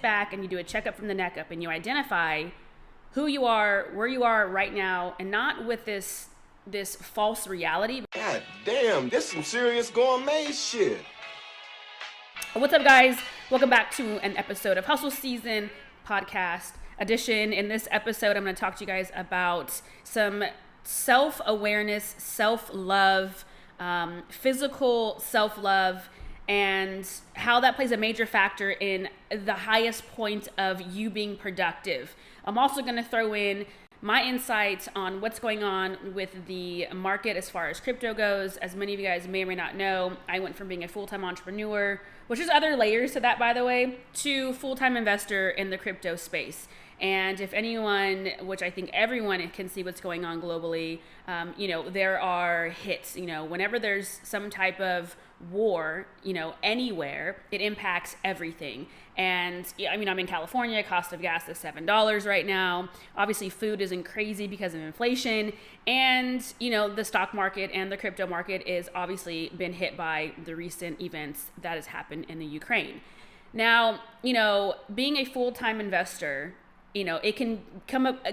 back and you do a checkup from the neck up and you identify who you are, where you are right now, and not with this false reality. God damn, this some serious gourmet shit. What's up, guys? Welcome back to an episode of Hustle Season Podcast Edition. In this episode, I'm going to talk to you guys about some self-awareness, self-love, physical self-love, and how that plays a major factor in the highest point of you being productive. I'm also going to throw in my insights on what's going on with the market as far as crypto goes. As many of you guys may or may not know, I went from being a full-time entrepreneur, which is other layers to that, by the way, to full-time investor in the crypto space. And if anyone, which I think everyone can see what's going on globally, there are hits. Whenever there's some type of war, anywhere, it impacts everything. And I'm in California, cost of gas is $7 right now. Obviously food isn't crazy because of inflation. And, the stock market and the crypto market is obviously been hit by the recent events that has happened in the Ukraine. Now, being a full-time investor, it can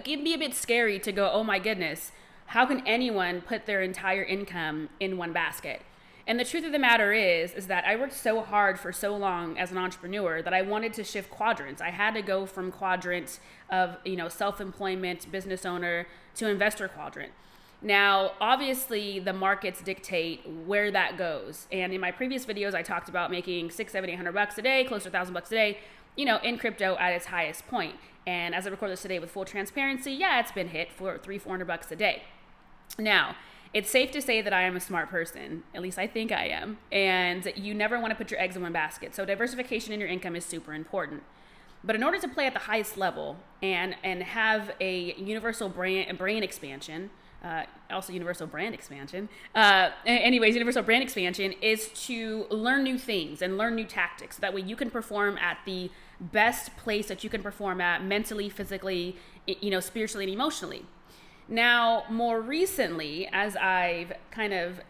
be a bit scary to go, oh my goodness, how can anyone put their entire income in one basket? And the truth of the matter is that I worked so hard for so long as an entrepreneur that I wanted to shift quadrants. I had to go from quadrant of, self-employment, business owner to investor quadrant. Now, obviously, the markets dictate where that goes. And in my previous videos, I talked about making $600, $700, $800 a day, close to $1,000 a day, in crypto at its highest point. And as I record this today with full transparency, it's been hit for $300, $400 a day. Now, it's safe to say that I am a smart person. At least I think I am. And you never want to put your eggs in one basket. So diversification in your income is super important. But in order to play at the highest level and have a universal brain expansion, universal brand expansion. Universal brand expansion is to learn new things and learn new tactics. That way you can perform at the best place that you can perform at mentally, physically, spiritually, and emotionally. Now, more recently, as I've kind of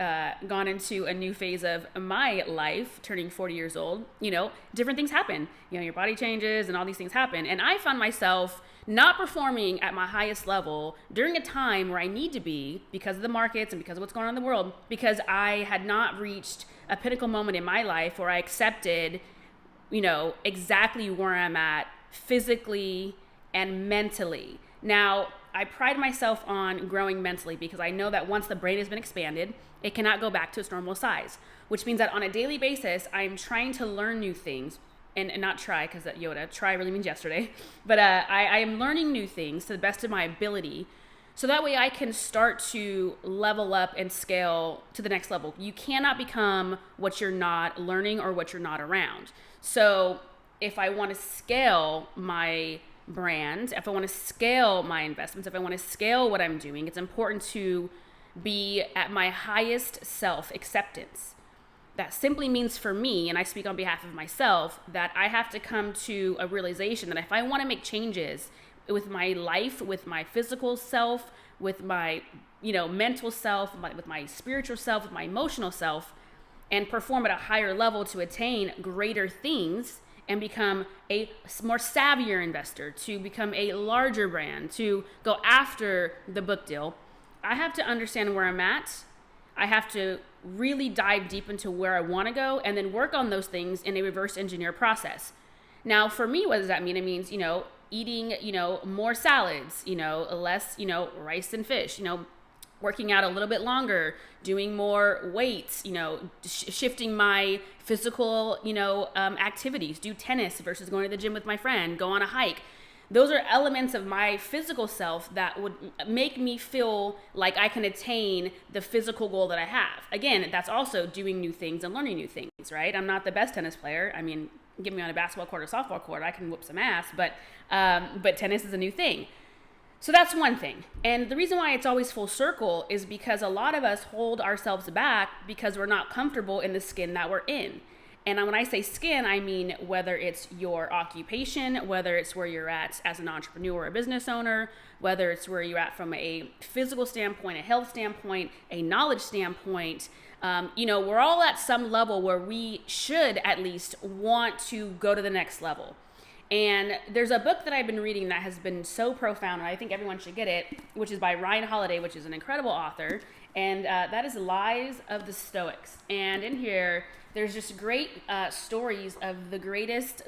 gone into a new phase of my life, turning 40 years old, different things happen. Your body changes and all these things happen. And I found myself not performing at my highest level during a time where I need to be because of the markets and because of what's going on in the world, because I had not reached a pinnacle moment in my life where I accepted, exactly where I'm at physically and mentally. Now, I pride myself on growing mentally because I know that once the brain has been expanded, it cannot go back to its normal size, which means that on a daily basis, I'm trying to learn new things. And not try, because that Yoda, try really means yesterday. But I am learning new things to the best of my ability. So that way I can start to level up and scale to the next level. You cannot become what you're not learning or what you're not around. So if I want to scale my brand, if I want to scale my investments, if I want to scale what I'm doing, it's important to be at my highest self-acceptance. That simply means for me, and I speak on behalf of myself, that I have to come to a realization that if I want to make changes with my life, with my physical self, with my, mental self, with my spiritual self, with my emotional self, and perform at a higher level to attain greater things and become a more savvier investor, to become a larger brand, to go after the book deal, I have to understand where I'm at. I have to really dive deep into where I want to go and then work on those things in a reverse engineer process. Now, for me, what does that mean? It means, eating, more salads, less, rice and fish, working out a little bit longer, doing more weights, shifting my physical, activities, do tennis versus going to the gym with my friend, go on a hike. Those are elements of my physical self that would make me feel like I can attain the physical goal that I have. Again, that's also doing new things and learning new things, right? I'm not the best tennis player. I mean, get me on a basketball court or softball court, I can whoop some ass, but tennis is a new thing. So that's one thing. And the reason why it's always full circle is because a lot of us hold ourselves back because we're not comfortable in the skin that we're in. And when I say skin, I mean whether it's your occupation, whether it's where you're at as an entrepreneur or a business owner, whether it's where you're at from a physical standpoint, a health standpoint, a knowledge standpoint. We're all at some level where we should at least want to go to the next level. And there's a book that I've been reading that has been so profound, and I think everyone should get it, which is by Ryan Holiday, which is an incredible author. And that is Lies of the Stoics. And in here, there's just great stories of the greatest,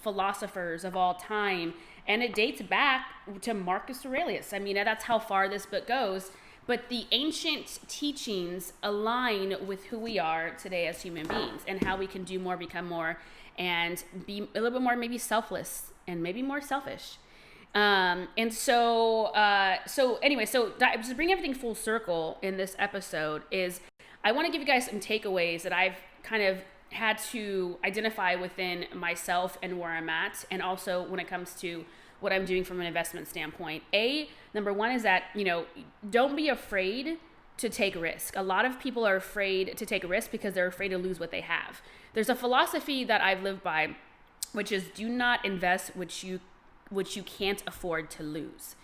philosophers of all time. And it dates back to Marcus Aurelius. I mean, that's how far this book goes. But the ancient teachings align with who we are today as human beings and how we can do more, become more, and be a little bit more maybe selfless and maybe more selfish. So just bring everything full circle in this episode is I want to give you guys some takeaways that I've kind of had to identify within myself and where I'm at, and also when it comes to what I'm doing from an investment standpoint. Number one is that, don't be afraid to take risk. A lot of people are afraid to take a risk because they're afraid to lose what they have. There's a philosophy that I've lived by, which is do not invest which you can't afford to lose.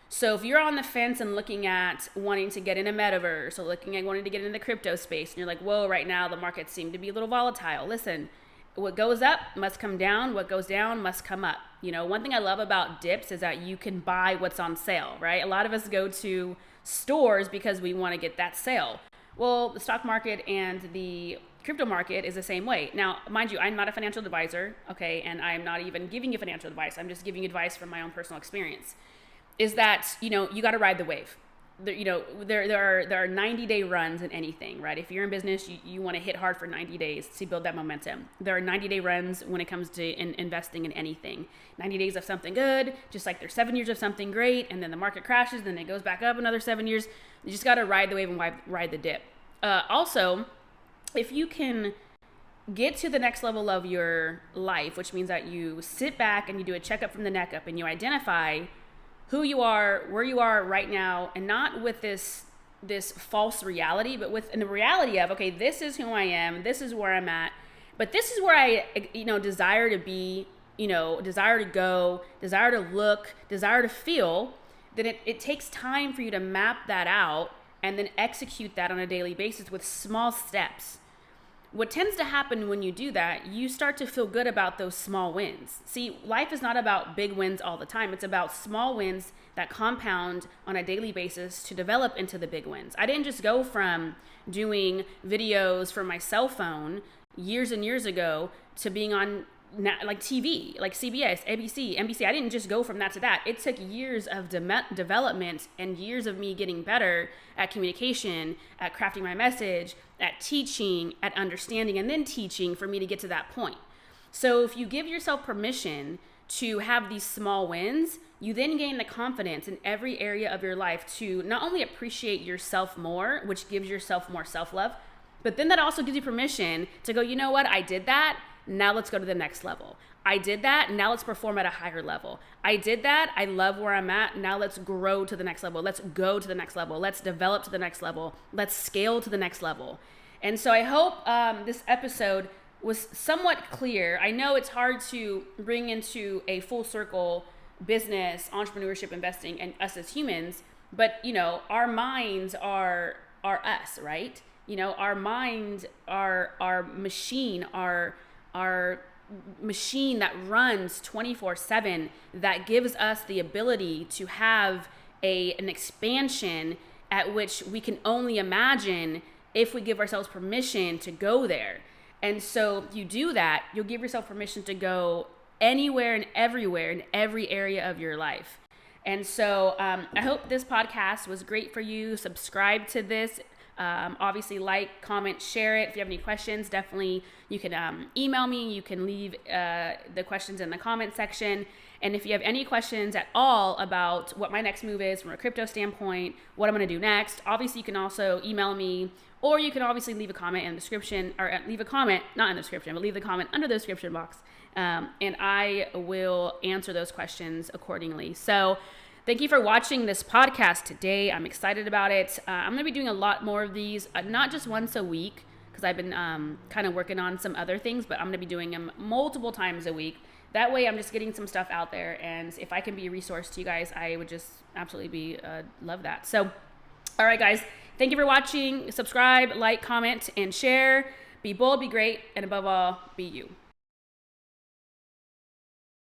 So if you're on the fence and looking at wanting to get in a metaverse or looking at wanting to get in the crypto space, and you're like, whoa, right now the markets seem to be a little volatile. Listen, what goes up must come down. What goes down must come up. One thing I love about dips is that you can buy what's on sale, right? A lot of us go to stores because we want to get that sale. Well, the stock market and the crypto market is the same way. Now, mind you, I'm not a financial advisor, okay? And I'm not even giving you financial advice. I'm just giving advice from my own personal experience. Is that, you got to ride the wave. There are 90-day runs in anything, right? If you're in business, you want to hit hard for 90 days to build that momentum. There are 90-day runs when it comes to investing in anything. 90 days of something good, just like there's 7 years of something great, and then the market crashes, then it goes back up another 7 years. You just got to ride the wave and ride the dip. Also, if you can get to the next level of your life, which means that you sit back and you do a checkup from the neck up and you identify who you are, where you are right now, and not with this false reality, but with the reality of, okay, this is who I am, this is where I'm at, but this is where I, desire to be, desire to go, desire to look, desire to feel, then it takes time for you to map that out and then execute that on a daily basis with small steps. What tends to happen when you do that, you start to feel good about those small wins. See, life is not about big wins all the time. It's about small wins that compound on a daily basis to develop into the big wins. I didn't just go from doing videos from my cell phone years and years ago to being on like TV, like CBS, ABC, NBC. I didn't just go from that to that. It took years of development and years of me getting better at communication, at crafting my message, at teaching, at understanding, and then teaching for me to get to that point. So if you give yourself permission to have these small wins, you then gain the confidence in every area of your life to not only appreciate yourself more, which gives yourself more self-love, but then that also gives you permission to go, you know what, I did that. Now let's go to the next level. I did that. Now let's perform at a higher level. I did that. I love where I'm at. Now let's grow to the next level. Let's go to the next level. Let's develop to the next level. Let's scale to the next level. And so I hope this episode was somewhat clear. I know it's hard to bring into a full circle business, entrepreneurship, investing, and us as humans, but our minds are us, right? Our mind, our machine, our machine that runs 24/7, that gives us the ability to have an expansion at which we can only imagine if we give ourselves permission to go there. And so you do that, you'll give yourself permission to go anywhere and everywhere in every area of your life. And so I hope this podcast was great for you. Subscribe to this. Obviously, like, comment, share it. If you have any questions, definitely you can email me. You can leave the questions in the comment section. And if you have any questions at all about what my next move is from a crypto standpoint, what I'm going to do next, obviously you can also email me, or you can obviously leave a comment in the description, or leave a comment, not in the description, but leave the comment under the description box. And I will answer those questions accordingly. So thank you for watching this podcast today. I'm excited about it. I'm going to be doing a lot more of these, not just once a week, because I've been kind of working on some other things, but I'm going to be doing them multiple times a week. That way I'm just getting some stuff out there. And if I can be a resource to you guys, I would just absolutely love that. So, all right, guys, thank you for watching. Subscribe, like, comment, and share. Be bold, be great, and above all, be you.